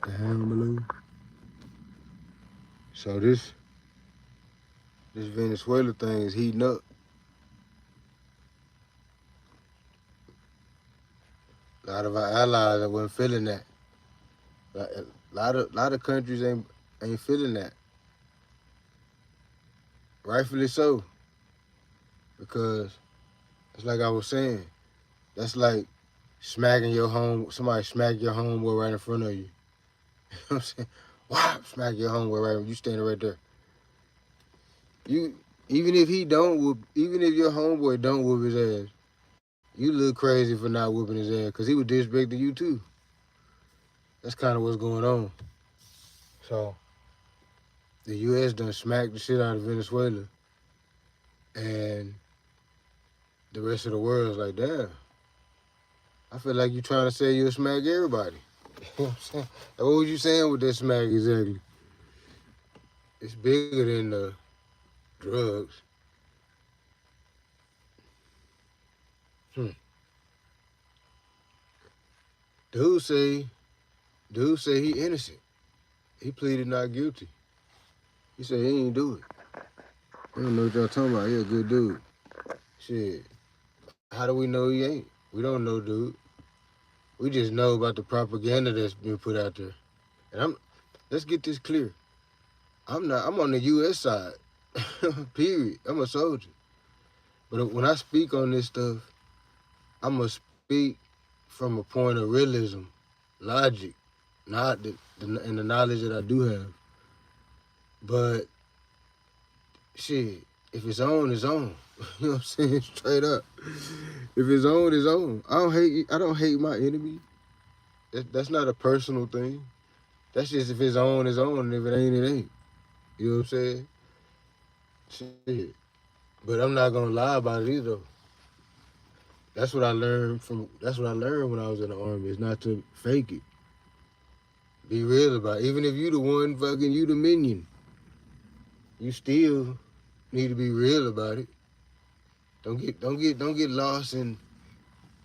the hand balloon. So this Venezuela thing is heating up. A lot of our allies that wasn't feeling that. A lot of countries ain't feeling that. Rightfully so, because it's like I was saying. That's like smacking your home. Somebody smack your homeboy right in front of you. You know what I'm saying? Wow, smack your homeboy right. You standing right there. You even if he don't whoop, even if your homeboy don't whoop his ass, you look crazy for not whooping his ass because he was disrespecting you too. That's kind of what's going on. So the U.S. done smacked the shit out of Venezuela, and the rest of the world's like, damn. I feel like you trying to say you'll smack everybody. You know what I'm saying? Like, what was you saying with that smack exactly? It's bigger than the drugs. Hmm. Dude say, dude say he innocent. He pleaded not guilty. He said he ain't do it. I don't know what y'all talking about. He a good dude. Shit. How do we know he ain't? We don't know, dude. We just know about the propaganda that's been put out there. And let's get this clear. I'm on the US side. Period. I'm a soldier. But when I speak on this stuff, I'm gonna speak from a point of realism, logic, not and the knowledge that I do have. But shit, if it's on, it's on. You know what I'm saying? Straight up. If it's on, it's on. I don't hate my enemy. That's not a personal thing. That's just if it's on, it's on, and if it ain't, it ain't. You know what I'm saying? Shit. But I'm not gonna lie about it either. That's what I learned when I was in the army. Is not to fake it. Be real about it. Even if you the one fucking you the minion, you still need to be real about it. Don't get lost in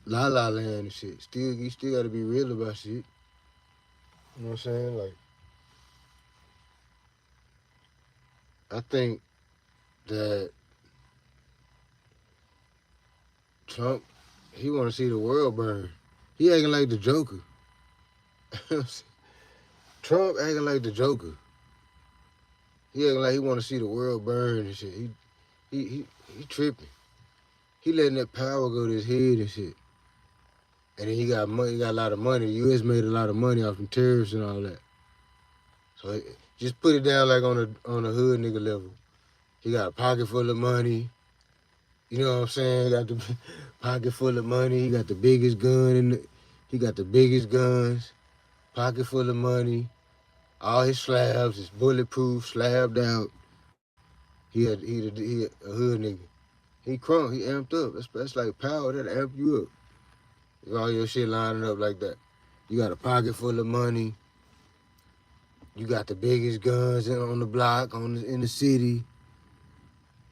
la la land and shit. You still gotta be real about shit. You know what I'm saying? Like I think that Trump, he wanna see the world burn. He acting like the Joker. Trump acting like the Joker. He acting like he wanna see the world burn and shit. He tripping. He letting that power go to his head and shit. And then he got money. He got a lot of money. The U.S. made a lot of money off from tariffs and all that. So just put it down like on a hood nigga level. He got a pocket full of money. You know what I'm saying? He got the pocket full of money. He got the biggest gun he got the biggest guns. Pocket full of money. All his slabs is bulletproof, slabbed out. He a hood nigga. He crunk. He amped up. That's like power. That amp you up. If all your shit lining up like that. You got a pocket full of money. You got the biggest guns on the block, in the city.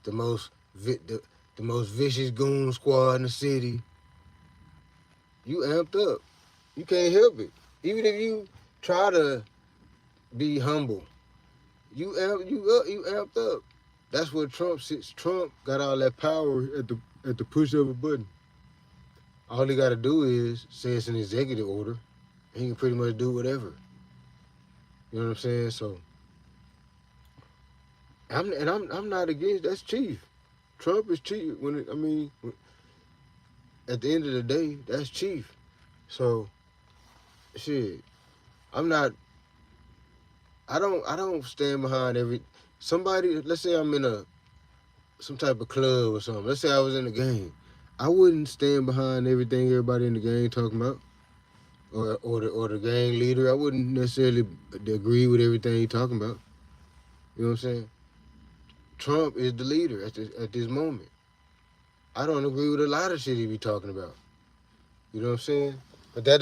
The most the most vicious goon squad in the city. You amped up. You can't help it. Even if you try to be humble, you amped up. That's what Trump sits. Trump got all that power at the push of a button. All he got to do is say it's an executive order, and he can pretty much do whatever. You know what I'm saying? So I'm not against. That's chief. Trump is chief. At the end of the day, that's chief. So shit, I'm not. I don't stand behind every somebody. Let's say I'm in some type of club or something. Let's say I was in a game. I wouldn't stand behind everything everybody in the gang talking about, or the gang leader. I wouldn't necessarily agree with everything he talking about. You know what I'm saying? Trump is the leader at this moment. I don't agree with a lot of shit he be talking about. You know what I'm saying? But that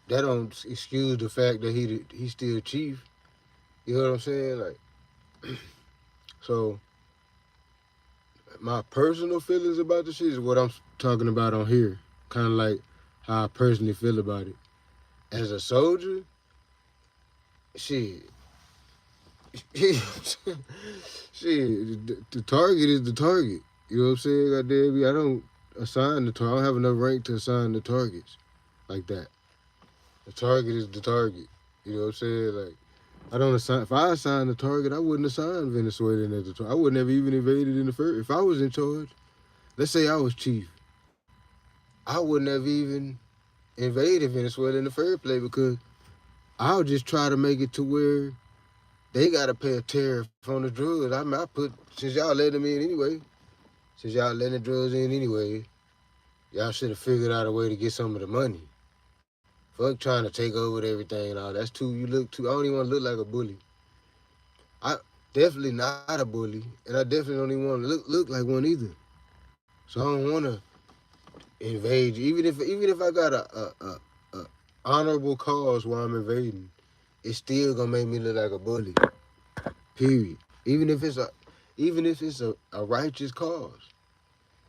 don't excuse the fact that he's still chief. You know what I'm saying? Like, so my personal feelings about the shit is what I'm talking about on here. Kind of like how I personally feel about it. As a soldier, shit, shit, the target is the target. You know what I'm saying? Goddamn me, I don't assign the target. I don't have enough rank to assign the targets like that. The target is the target. You know what I'm saying? Like, I don't assign. If I assigned the target, I wouldn't assign Venezuela as the target. I wouldn't have even invaded in the first. If I was in charge, let's say I was chief, I wouldn't have even invaded Venezuela in the first place because I'll just try to make it to where they gotta pay a tariff on the drugs. I put since y'all letting them in anyway. Since y'all letting the drugs in anyway, y'all should have figured out a way to get some of the money. Fuck trying to take over everything and all. That's too. You look too. I don't even want to look like a bully. I definitely not a bully, and I definitely don't even want to look like one either. So I don't want to invade you. Even if I got a honorable cause while I'm invading, it's still gonna make me look like a bully. Period. Even if it's a righteous cause,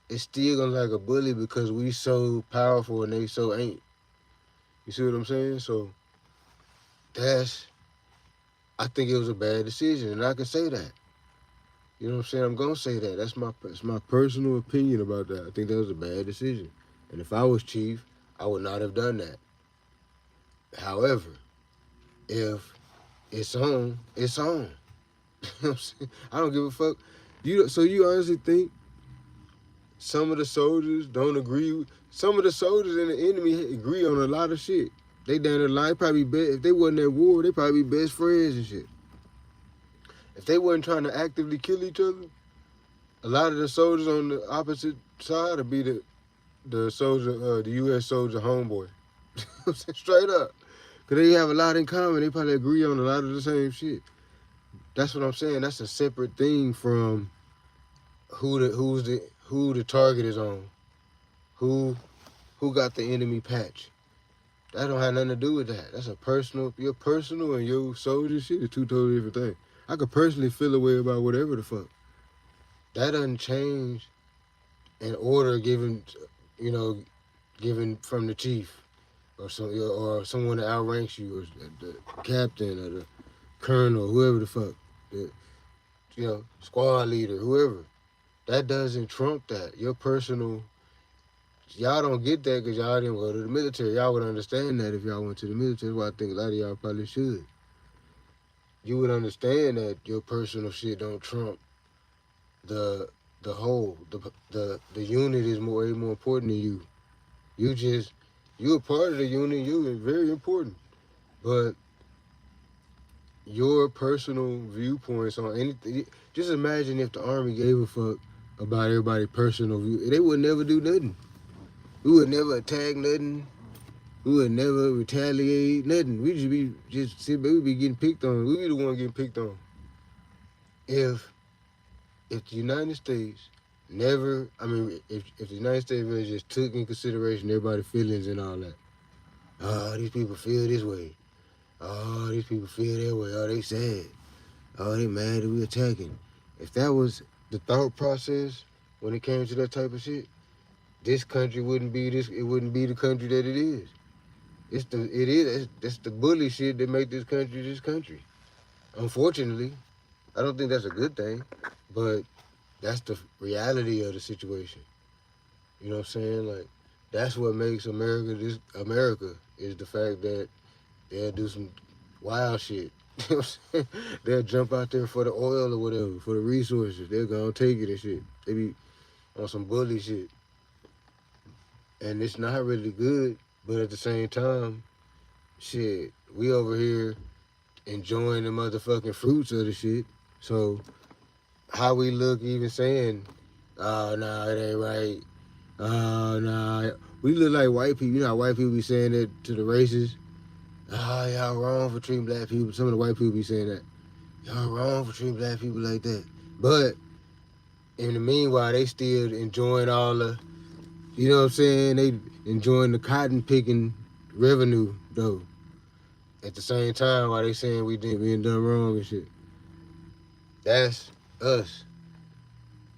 it's still gonna look like a bully because we so powerful and they so ain't. You see what I'm saying? So that's I think it was a bad decision, and I can say that. You know what I'm saying? I'm gonna say that. That's my personal opinion about that. I think that was a bad decision. And if I was chief, I would not have done that. However, if it's on, it's on. You know what I'm saying? I don't give a fuck. So you honestly think some of the soldiers don't agree? Some of the soldiers and the enemy agree on a lot of shit. They down the line probably if they wasn't at war, they probably be best friends and shit. If they wasn't trying to actively kill each other, a lot of the soldiers on the opposite side would be the soldier, the U.S. soldier homeboy. Straight up. Because they have a lot in common. They probably agree on a lot of the same shit. That's what I'm saying. That's a separate thing from who the target is on. Who got the enemy patch. That don't have nothing to do with that. That's your personal and your soldier shit is two totally different things. I could personally feel a way about whatever the fuck. That doesn't change an order given from the chief or someone that outranks you or the captain or the colonel, whoever the fuck, the squad leader, whoever. That doesn't trump that. Your personal, y'all don't get that because y'all didn't go to the military. Y'all would understand that if y'all went to the military. That's why I think a lot of y'all probably should. You would understand that your personal shit don't trump the whole. The unit is way more important than you. You a part of the unit. You is very important, but your personal viewpoints on anything. Just imagine if the army gave a fuck about everybody's personal view. They would never do nothing. We would never attack nothing. We would never retaliate nothing. We we'd be getting picked on. We'd be the one getting picked on. If the United States if the United States really just took in consideration everybody's feelings and all that. Oh, these people feel this way. Oh, these people feel that way. Oh, they sad. Oh, they mad that we attacking. If that was the thought process when it came to that type of shit, this country wouldn't be this. It wouldn't be the country that it is. That's the bully shit that make this country. Unfortunately, I don't think that's a good thing, but that's the reality of the situation. You know what I'm saying? Like, that's what makes America America is the fact that they'll do some wild shit. You know what I'm saying? They'll jump out there for the oil or whatever, for the resources. They're gonna take it and shit. They be on some bully shit. And it's not really good, but at the same time, shit, we over here enjoying the motherfucking fruits of the shit. So how we look even saying, oh, nah, it ain't right. Oh, nah. We look like white people. You know how white people be saying that to the racists? Oh, y'all wrong for treating black people. Some of the white people be saying that. Y'all wrong for treating black people like that. But in the meanwhile, they still enjoying all the, you know what I'm saying? They enjoying the cotton picking revenue, though. At the same time, while they saying we being done wrong and shit. That's us.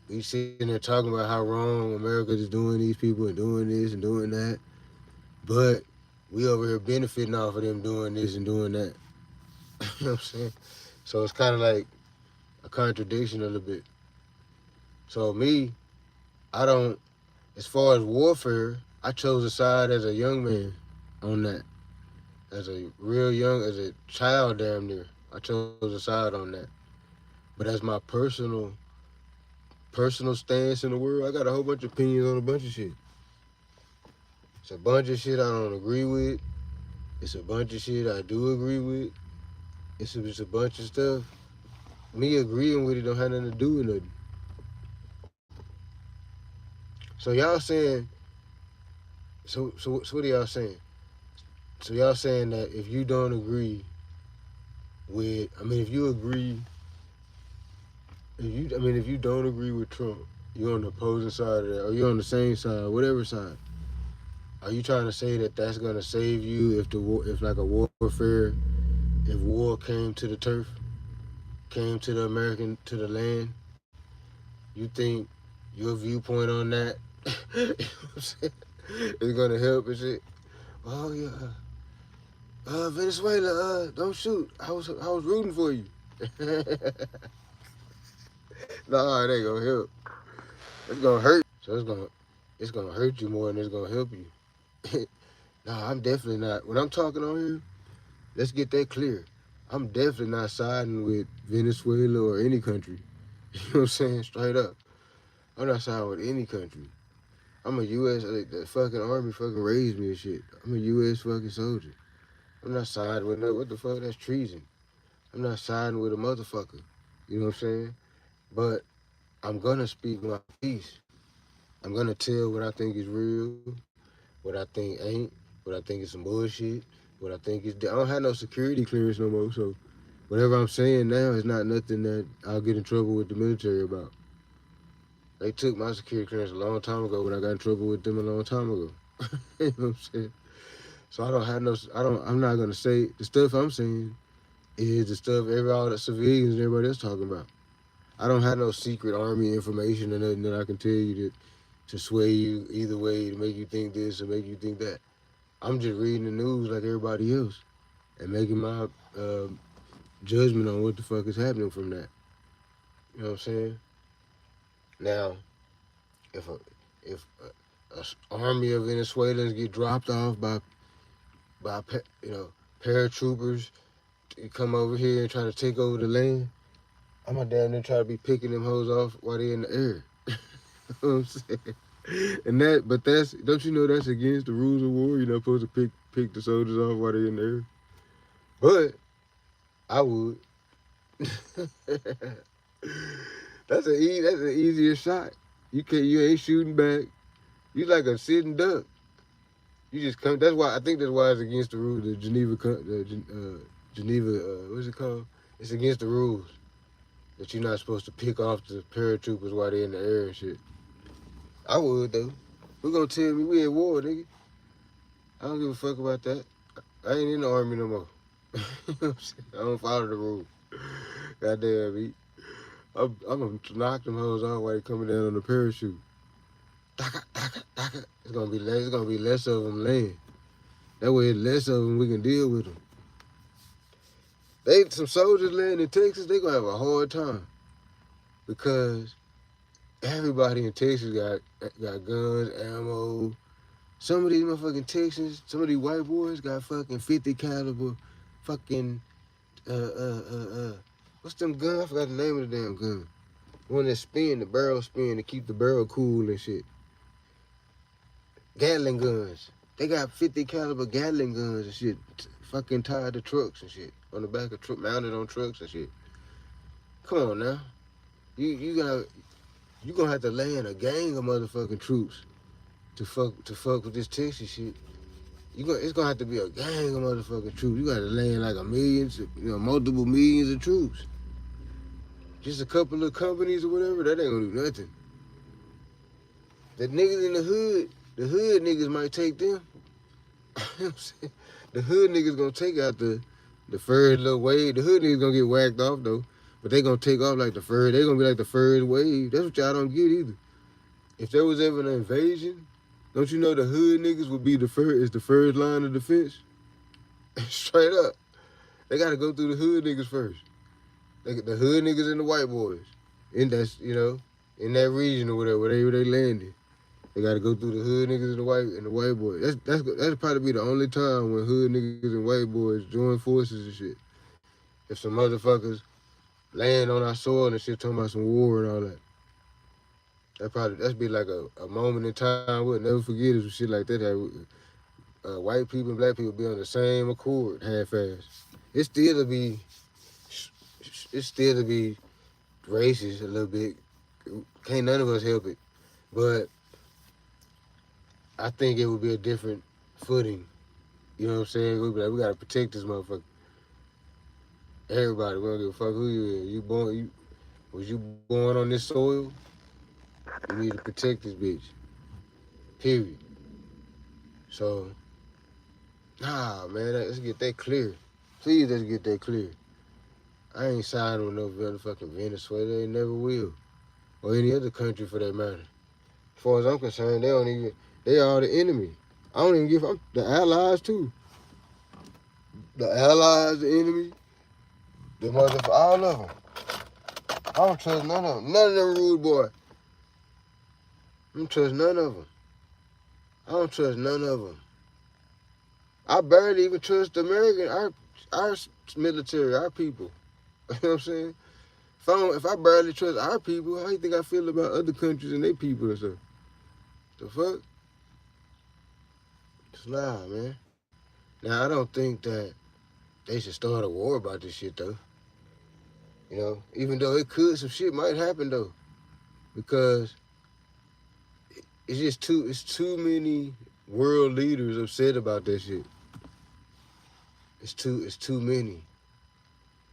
We sitting there talking about how wrong America is doing these people and doing this and doing that. But we over here benefiting off of them doing this and doing that. You know what I'm saying? So it's kind of like a contradiction a little bit. So me, I don't, as far as warfare, I chose a side as a young man on that. As a real young, as a child damn near. I chose a side on that. But as my personal stance in the world, I got a whole bunch of opinions on a bunch of shit. It's a bunch of shit I don't agree with. It's a bunch of shit I do agree with. It's just a bunch of stuff. Me agreeing with it don't have nothing to do with nothing. So y'all saying, so what are y'all saying? So y'all saying that if you don't agree with, I mean, if you agree, if you don't agree with Trump, you're on the opposing side of that, or you're on the same side, whatever side. Are you trying to say that that's gonna save you if the war, if like a warfare, if war came to the turf, came to the American, to the land? You think your viewpoint on that, you know what I'm saying, is gonna help and shit? Oh yeah, Venezuela, don't shoot. I was rooting for you. Nah, it ain't gonna help. It's gonna hurt. So it's gonna hurt you more than it's gonna help you. Nah, I'm definitely not. When I'm talking on here, let's get that clear. I'm definitely not siding with Venezuela or any country. You know what I'm saying? Straight up. I'm not siding with any country. I'm a U.S. The fucking army fucking raised me and shit. I'm a U.S. fucking soldier. I'm not siding with no. What the fuck? That's treason. I'm not siding with a motherfucker. You know what I'm saying? But I'm gonna speak my piece. I'm gonna tell what I think is real, what I think ain't, what I think is some bullshit, what I think is. I don't have no security clearance no more, so whatever I'm saying now is not nothing that I'll get in trouble with the military about. They took my security clearance a long time ago, but I got in trouble with them a long time ago. You know what I'm saying? So I don't have no. I'm not gonna say the stuff I'm saying is the stuff all the civilians and everybody else talking about. I don't have no secret army information or nothing that I can tell you to sway you either way to make you think this or make you think that. I'm just reading the news like everybody else and making my judgment on what the fuck is happening from that. You know what I'm saying? Now, if a if a army of Venezuelans get dropped off by paratroopers to come over here and try to take over the land, I'm gonna damn near try to be picking them hoes off while they in the air. You know what I'm saying? But don't you know that's against the rules of war? You're not supposed to pick the soldiers off while they're in the air. But I would. That's an easier shot. You ain't shooting back. You like a sitting duck. You just come. I think that's why it's against the rules. The Geneva, what's it called? It's against the rules that you're not supposed to pick off the paratroopers while they're in the air and shit. I would though. Who gonna tell me we at war, nigga? I don't give a fuck about that. I ain't in the army no more. You know what I'm saying? I don't follow the rules. Goddamn me. I'm gonna knock them hoes off while they coming down on the parachute. Daka, daka, daka. It's gonna be less. It's gonna be less of them land. That way, less of them we can deal with them. Some soldiers land in Texas. They gonna have a hard time because everybody in Texas got guns, ammo. Some of these motherfucking Texans, some of these white boys got fucking 50 caliber, fucking what's them gun? I forgot the name of the damn gun. One that spin, the barrel spin to keep the barrel cool and shit. Gatling guns. They got 50 caliber Gatling guns and shit, fucking tied to trucks and shit on the back of truck, mounted on trucks and shit. Come on now, you gonna have to land a gang of motherfucking troops to fuck with this Texas shit. It's gonna have to be a gang of motherfucking troops. You gotta land like multiple millions of troops. Just a couple of companies or whatever, that ain't gonna do nothing. The niggas in the hood niggas might take them. You know what I'm saying? The hood niggas gonna take out the first little wave. The hood niggas gonna get whacked off though. But they gonna take off like the first. They gonna be like the first wave. That's what y'all don't get either. If there was ever an invasion, don't you know the hood niggas would be the first line of defense? Straight up. They gotta go through the hood niggas first. The hood niggas and the white boys. And that's, in that region or whatever, wherever they landed. They gotta go through the hood niggas and the white boys. That's probably be the only time when hood niggas and white boys join forces and shit. If some motherfuckers land on our soil and shit talking about some war and all that. That's be like a moment in time we'll never forget is shit like that. White people and black people be on the same accord, half-ass. It's still to be, it's still to be racist a little bit. Can't none of us help it, but I think it would be a different footing. You know what I'm saying? We'd be like, we gotta protect this motherfucker. Everybody, we don't give a fuck who you is. Was you born on this soil? You need to protect this bitch. Period. So, man, let's get that clear. Please, let's get that clear. I ain't siding with no motherfucking Venezuela. They never will. Or any other country for that matter. As far as I'm concerned, they are the enemy. I don't even give a fuck. The allies, too. The allies, the enemy, the motherfucker, all of them. I don't trust none of them. None of them rude boy. I don't trust none of them. I don't trust none of them. I barely even trust the American, our military, our people. You know what I'm saying? If I barely trust our people, how do you think I feel about other countries and their people and stuff? The fuck? Nah, man. Now, I don't think that they should start a war about this shit, though. Even though some shit might happen, though. Because it's too many world leaders upset about that shit. It's too many.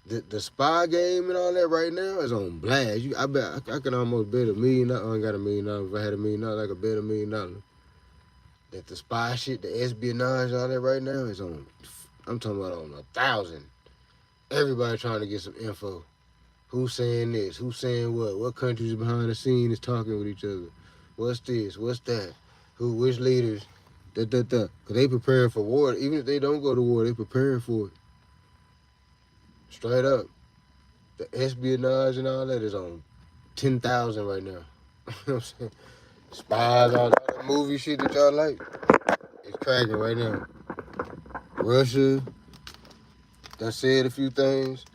The spy game and all that right now is on blast. I bet I can almost bet $1 million. I ain't got $1 million. If I had $1 million, I could bet $1 million. That the spy shit, the espionage, all that right now is on. I'm talking about on 1,000. Everybody trying to get some info. Who's saying this? Who's saying what? What countries behind the scenes is talking with each other? What's this? What's that? Which leaders? Because they preparing for war. Even if they don't go to war, they preparing for it. Straight up. The espionage and all that is on 10,000 right now. You know what I'm saying? Spies, all that movie shit that y'all like, it's cracking right now. Russia, done said a few things.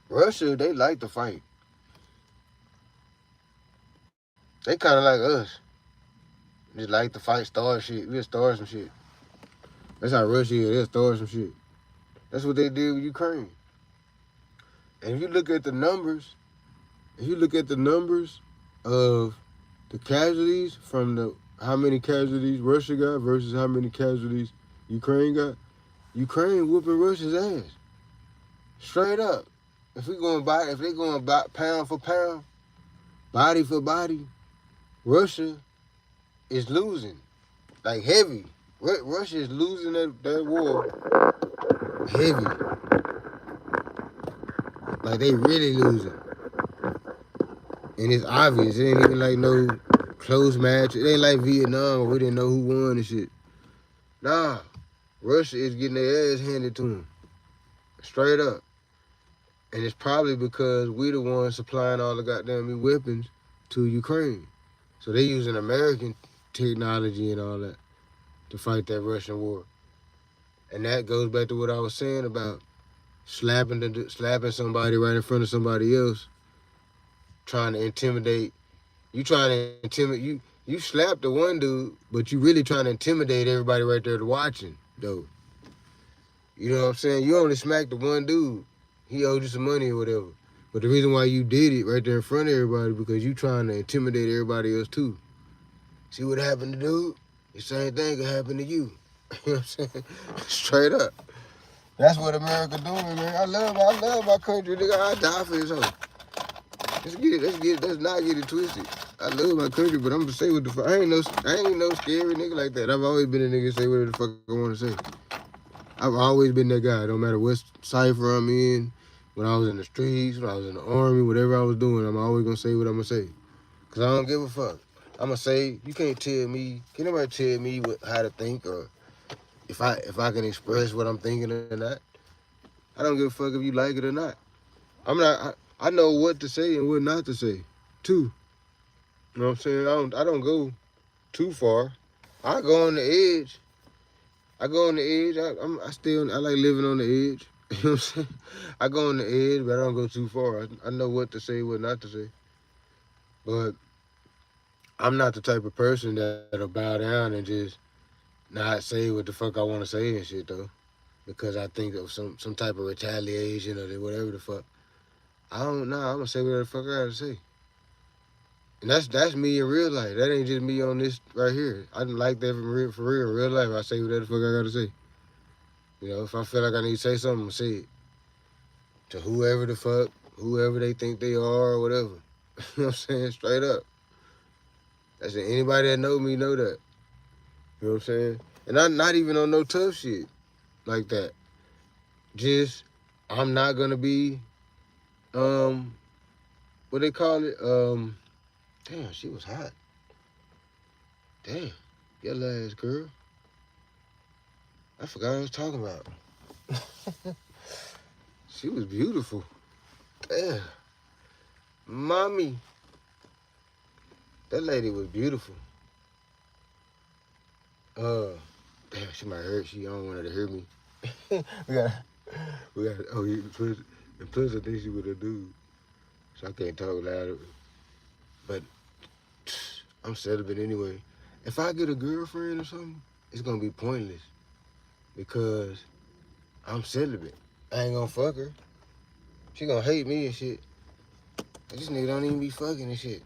Russia, they like to fight. They kind of like us. Just like to fight, start shit. We'll start some shit. That's how Russia is. They'll start some shit. That's what they did with Ukraine. And if you look at the numbers, of the casualties from how many casualties Russia got versus how many casualties Ukraine got, Ukraine whooping Russia's ass. Straight up. If they going pound for pound, body for body, Russia is losing. Like heavy. Russia is losing that war heavy. Like they really losing. And it's obvious. It ain't even like no close match. It ain't like Vietnam where we didn't know who won and shit. Nah. Russia is getting their ass handed to them. Straight up. And it's probably because we the ones supplying all the goddamn weapons to Ukraine. So they using American technology and all that to fight that Russian war. And that goes back to what I was saying about slapping somebody right in front of somebody else, trying to intimidate. You slap the one dude, but you really trying to intimidate everybody right there watching, though. You know what I'm saying? You only smacked the one dude. He owed you some money or whatever. But the reason why you did it right there in front of everybody because you trying to intimidate everybody else too. See what happened to dude? The same thing could happen to you. You know what I'm saying? Straight up. That's what America doing, man. I love my country, nigga. I die for this hoe. Let's not get it twisted. I love my country, but I'm gonna say what the fuck. I ain't no scary nigga like that. I've always been a nigga say whatever the fuck I wanna say. I've always been that guy. No matter what cipher I'm in, when I was in the streets, when I was in the army, whatever I was doing, I'm always gonna say what I'm gonna say. Cause I don't give a fuck. I'ma say you can't tell me. Can nobody tell me how to think or if I can express what I'm thinking or not? I don't give a fuck if you like it or not. I'm not. I know what to say and what not to say, too. You know what I'm saying? I don't go too far. I go on the edge. I go on the edge. I like living on the edge. You know what I'm saying? I go on the edge, but I don't go too far. I know what to say, what not to say. But I'm not the type of person that'll bow down and just not say what the fuck I want to say and shit though, because I think of some type of retaliation or whatever the fuck. I don't know. I'm gonna say whatever the fuck I gotta say. And that's me in real life. That ain't just me on this right here. I didn't like that for real. In real life, I say whatever the fuck I gotta say. You know, if I feel like I need to say something, I'm gonna say it to whoever the fuck, whoever they think they are or whatever. You know what I'm saying? Straight up. That's it. Anybody that know me know that. You know what I'm saying? And I'm not even on no tough shit like that. Just I'm not gonna be what they call it? Damn, she was hot. Damn. Yellow ass girl. I forgot what I was talking about. She was beautiful. Damn. Mommy. That lady was beautiful. Damn, she might hurt. She don't want her to hear me. we got, oh, plus I think she was a dude. So I can't talk louder. But I'm celibate anyway. If I get a girlfriend or something, it's gonna be pointless because I'm celibate. I ain't gonna fuck her. She gonna hate me and shit. This nigga don't even be fucking and shit.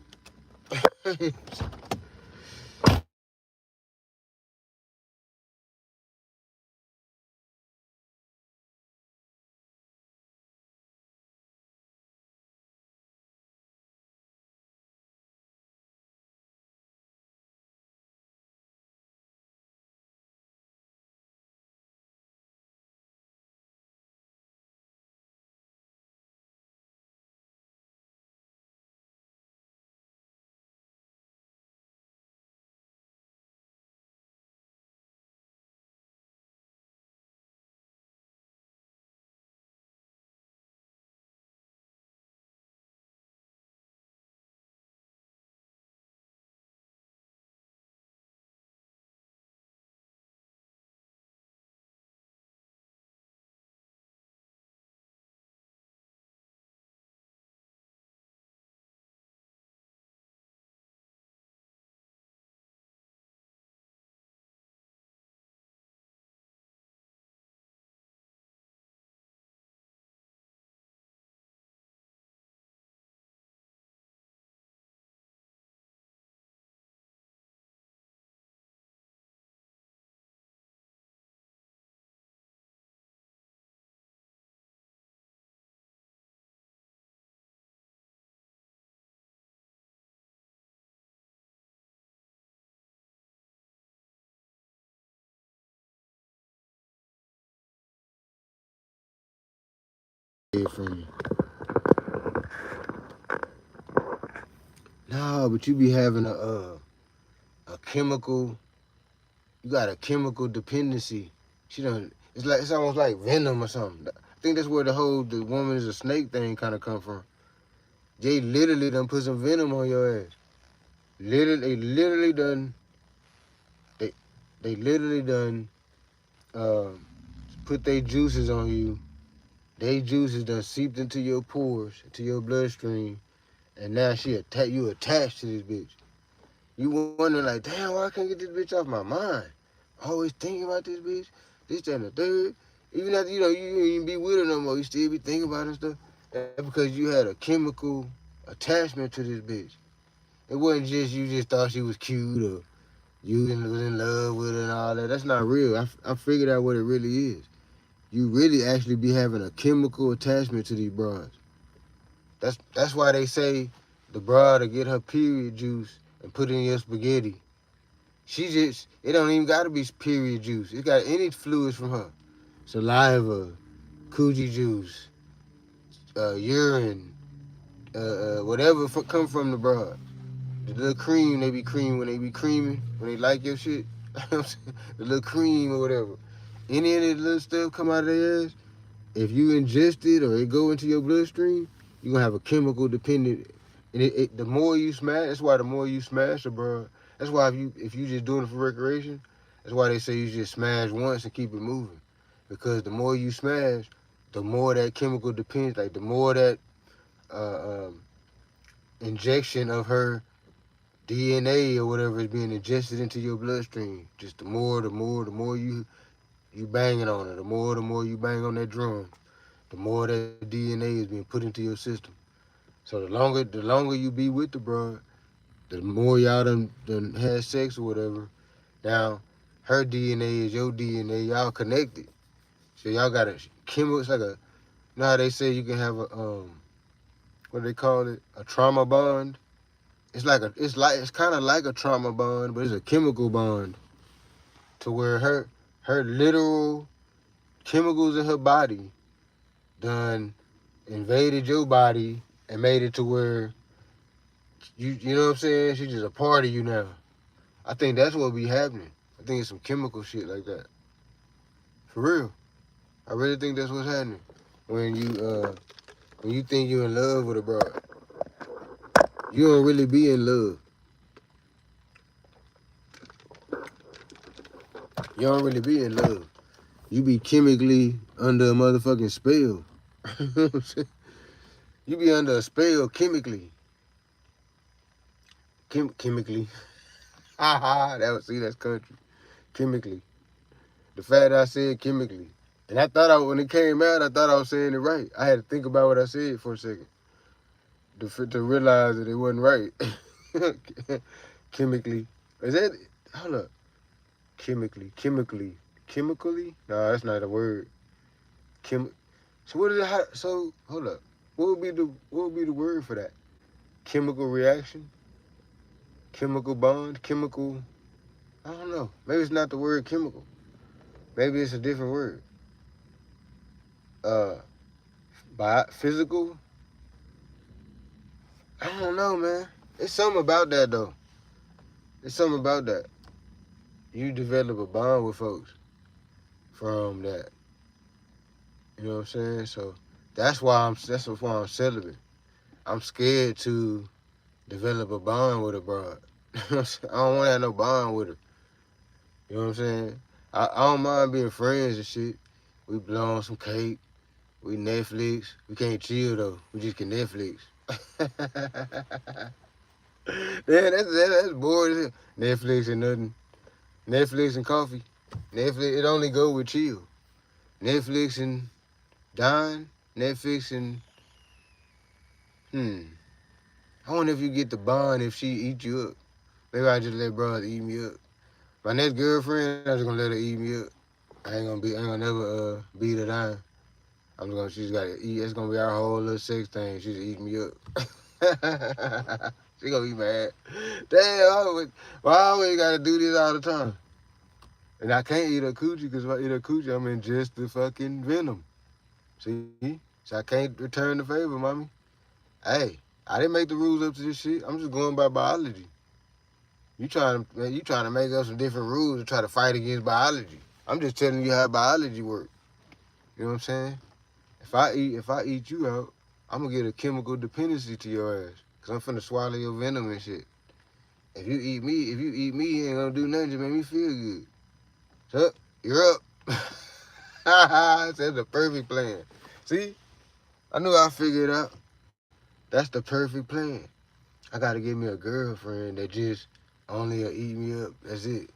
From you. No, but you be having a chemical. You got a chemical dependency. She done. It's almost like venom or something. I think that's where the woman is a snake thing kind of come from. They literally done put some venom on your ass. Literally, they literally done. They they literally done uh, put their juices on you. They juices done seeped into your pores, into your bloodstream, and now you attached to this bitch. You wondering like, damn, why I can't get this bitch off my mind? Always thinking about this bitch, this, that, and the third. Even after you ain't even be with her no more, you still be thinking about her stuff. That's because you had a chemical attachment to this bitch. It wasn't just you just thought she was cute or you was in love with her and all that. That's not real. I figured out what it really is. You really actually be having a chemical attachment to these broads. That's why they say the broad to get her period juice and put it in your spaghetti. It don't even gotta be period juice. It got any fluids from her. Saliva, coochie juice, urine, whatever come from the broad. the little cream they be cream when they be creaming, when they like your shit. The little cream or whatever. Any of that little stuff come out of their ass, if you ingest it or it go into your bloodstream, you're gonna have a chemical dependent. And the more you smash, that's why the more you smash it, bro. That's why if you just doing it for recreation, that's why they say you just smash once and keep it moving. Because the more you smash, the more that chemical depends, like the more that uh, um, injection of her DNA or whatever is being ingested into your bloodstream. Just the more you banging on it, the more you bang on that drum, the more that DNA is being put into your system. So the longer you be with the broad, the more y'all done had sex or whatever. Now, her DNA is your DNA. Y'all connected. So y'all got a chemical. It's like a. You know how they say you can have a what do they call it? A trauma bond. It's kind of like a trauma bond, but it's a chemical bond to where her literal chemicals in her body done invaded your body and made it to where you know what I'm saying? She's just a part of you now. I think that's what be happening. I think it's some chemical shit like that. For real. I really think that's what's happening. When you think you're in love with a broad, you don't really be in love. You don't really be in love. You be chemically under a motherfucking spell. You know what I'm saying? You be under a spell chemically. Chemically. Ha ha. That's country. Chemically. The fact that I said chemically. And when it came out, I thought I was saying it right. I had to think about what I said for a second to realize that it wasn't right. Chemically. Is that, hold up. Chemically? No, that's not a word. So what is it, so, hold up. What would be the word for that? Chemical reaction? Chemical bond? Chemical, I don't know. Maybe it's not the word chemical. Maybe it's a different word. Uh, Physical? I don't know, man. It's something about that, though. It's something about that. You develop a bond with folks from that. You know what I'm saying? So that's why I'm celibate. I'm scared to develop a bond with a broad. I don't want to have no bond with her. You know what I'm saying? I don't mind being friends and shit. We blow on some cake. We Netflix. We can't chill though. We just can Netflix. Yeah, that's boring. Netflix and nothing. Netflix and coffee. Netflix, it only go with chill. Netflix and dine. Netflix and I wonder if you get the bond if she eat you up. Maybe I just let brother eat me up. My next girlfriend, I'm just gonna let her eat me up. I ain't gonna never beat her down. She's gotta eat. It's gonna be our whole little sex thing. She's eating me up. She gonna be mad. Damn, why I always gotta do this all the time? And I can't eat her coochie because if I eat her coochie, I'm in just the fucking venom. See? So I can't return the favor, mommy. Hey, I didn't make the rules up to this shit. I'm just going by biology. You trying to make up some different rules to try to fight against biology. I'm just telling you how biology works. You know what I'm saying? If I eat you out, I'm gonna get a chemical dependency to your ass. Cause I'm finna swallow your venom and shit. If you eat me, you ain't gonna do nothing to make me feel good. So, you're up. That's the perfect plan. See? I knew I'd figure it out. That's the perfect plan. I gotta get me a girlfriend that just only'll eat me up. That's it.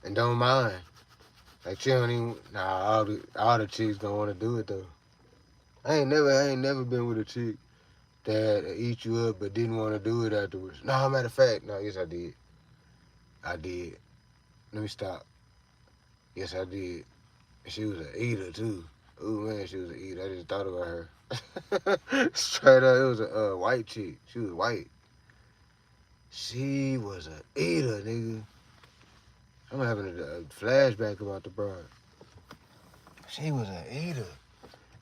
And don't mind. Like she don't even all the chicks don't wanna do it though. I ain't never been with a chick that eat you up but didn't want to do it afterwards. No, matter of fact, no, yes I did. I did. Let me stop. Yes I did. And she was an eater too. Ooh man, she was an eater. I just thought about her. Straight up, it was a white chick. She was white. She was an eater, nigga. I'm having a flashback about the broad. She was an eater.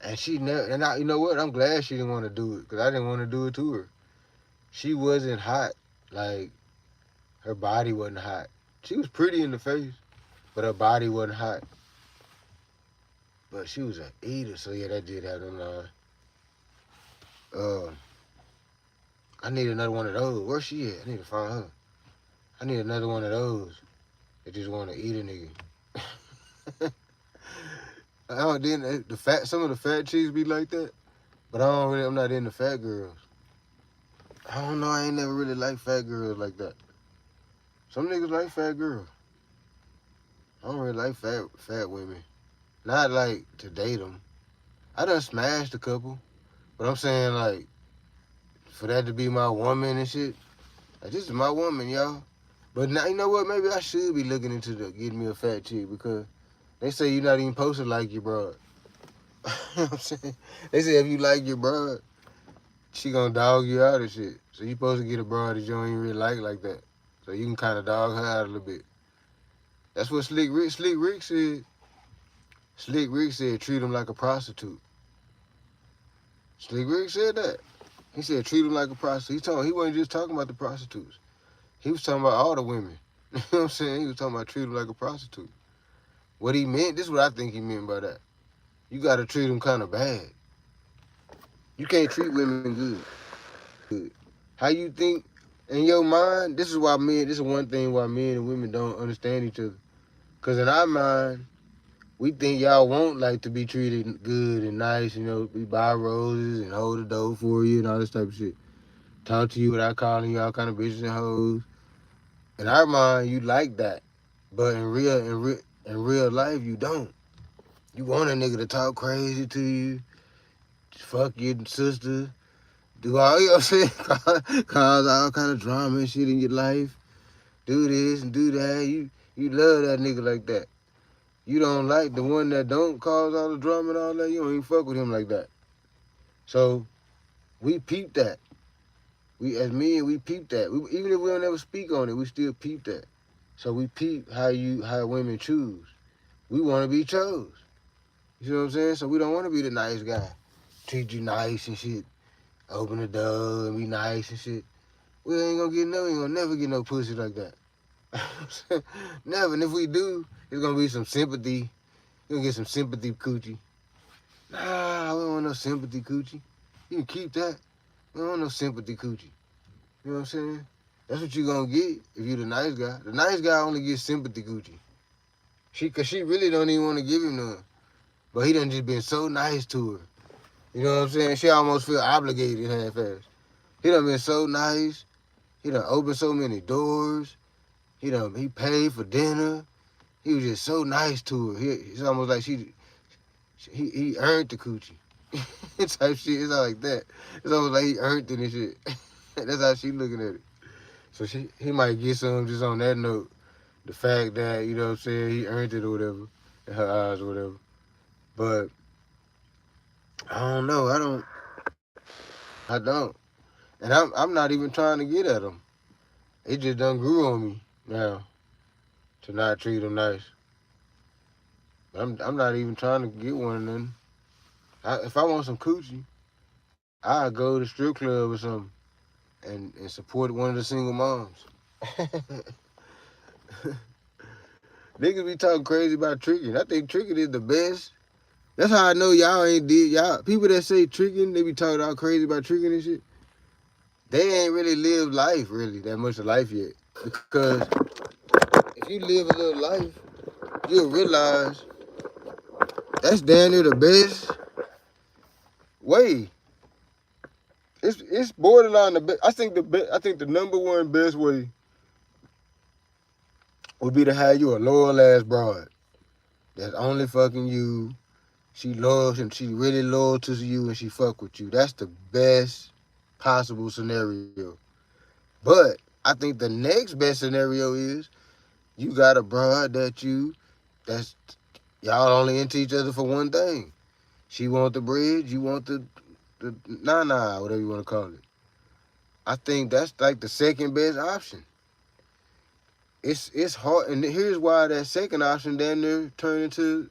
And she never, you know what? I'm glad she didn't want to do it because I didn't want to do it to her. she wasn't hot. Like, her body wasn't hot. She was pretty in the face, but her body wasn't hot. But she was an eater, so yeah, that did have them line. I need another one of those. Where's she at? I need to find her. I need another one of those that just want to eat a nigga. I don't then the fat some of the fat chicks be like that, but I'm not into fat girls. I don't know, I ain't never really liked fat girls like that. Some niggas like fat girls. I don't really like fat women. Not like to date them. I done smashed a couple, but I'm saying like for that to be my woman and shit. Like, this is my woman, y'all. But now you know what? Maybe I should be looking into getting me a fat chick because they say you're not even supposed to like your broad. You know what I'm saying? They say if you like your broad, she gonna dog you out and shit. So you supposed to get a broad that you don't even really like that. So you can kind of dog her out a little bit. That's what Slick Rick said. Slick Rick said treat him like a prostitute. Slick Rick said that. He said treat him like a prostitute. He wasn't just talking about the prostitutes. He was talking about all the women. You know what I'm saying? He was talking about treat him like a prostitute. What he meant, this is what I think he meant by that. You gotta treat them kind of bad. You can't treat women good. How you think in your mind, this is one thing why men and women don't understand each other. Cause in our mind, we think y'all want like to be treated good and nice, you know, we buy roses and hold the door for you and all this type of shit. Talk to you without calling you all kind of bitches and hoes. In our mind, you like that. But in real life, you don't. You want a nigga to talk crazy to you, fuck your sister, do all, you know what I'm saying? Cause all kind of drama and shit in your life. Do this and do that. You love that nigga like that. You don't like the one that don't cause all the drama and all that. You don't even fuck with him like that. So we peep that. We as men, we peep that. Even if we don't ever speak on it, we still peep that. So we peep how women choose. We want to be chose. You see what I'm saying? So we don't want to be the nice guy. Treat you nice and shit. Open the door and be nice and shit. We ain't gonna never get no pussy like that. Never. And if we do, it's gonna be some sympathy. You're gonna get some sympathy coochie. Nah, we don't want no sympathy coochie. You can keep that. We don't want no sympathy coochie. You know what I'm saying? That's what you're gonna get if you're the nice guy. The nice guy only gets sympathy coochie. Cause she really don't even want to give him none. But he done just been so nice to her. You know what I'm saying? She almost feel obligated half-ass. He done been so nice. He done opened so many doors. He paid for dinner. He was just so nice to her. It's almost like he earned the coochie. Type shit. It's not like that. It's almost like he earned it and shit. That's how she looking at it. So he might get some just on that note. The fact that, you know what I'm saying, he earned it or whatever. In her eyes or whatever. But I don't know. I don't. And I'm not even trying to get at him. It just done grew on me now to not treat him nice. I'm not even trying to get one of them. If I want some coochie, I'd go to the strip club or something and support one of the single moms. Niggas be talking crazy about tricking. I think tricking is the best. That's how I know y'all ain't did. Y'all people that say tricking, they be talking all crazy about tricking and shit. They ain't really lived life, really, that much of life yet. Because if you live a little life, you'll realize that's damn near the best way. It's borderline the best. I think the number one best way would be to have you a loyal ass broad that's only fucking you. She loves and she really loyal to you and she fuck with you. That's the best possible scenario. But I think the next best scenario is you got a broad that's y'all only into each other for one thing. She want the bridge, you want the whatever you want to call it. I think that's like the second best option. It's hard, and here's why that second option damn near turned into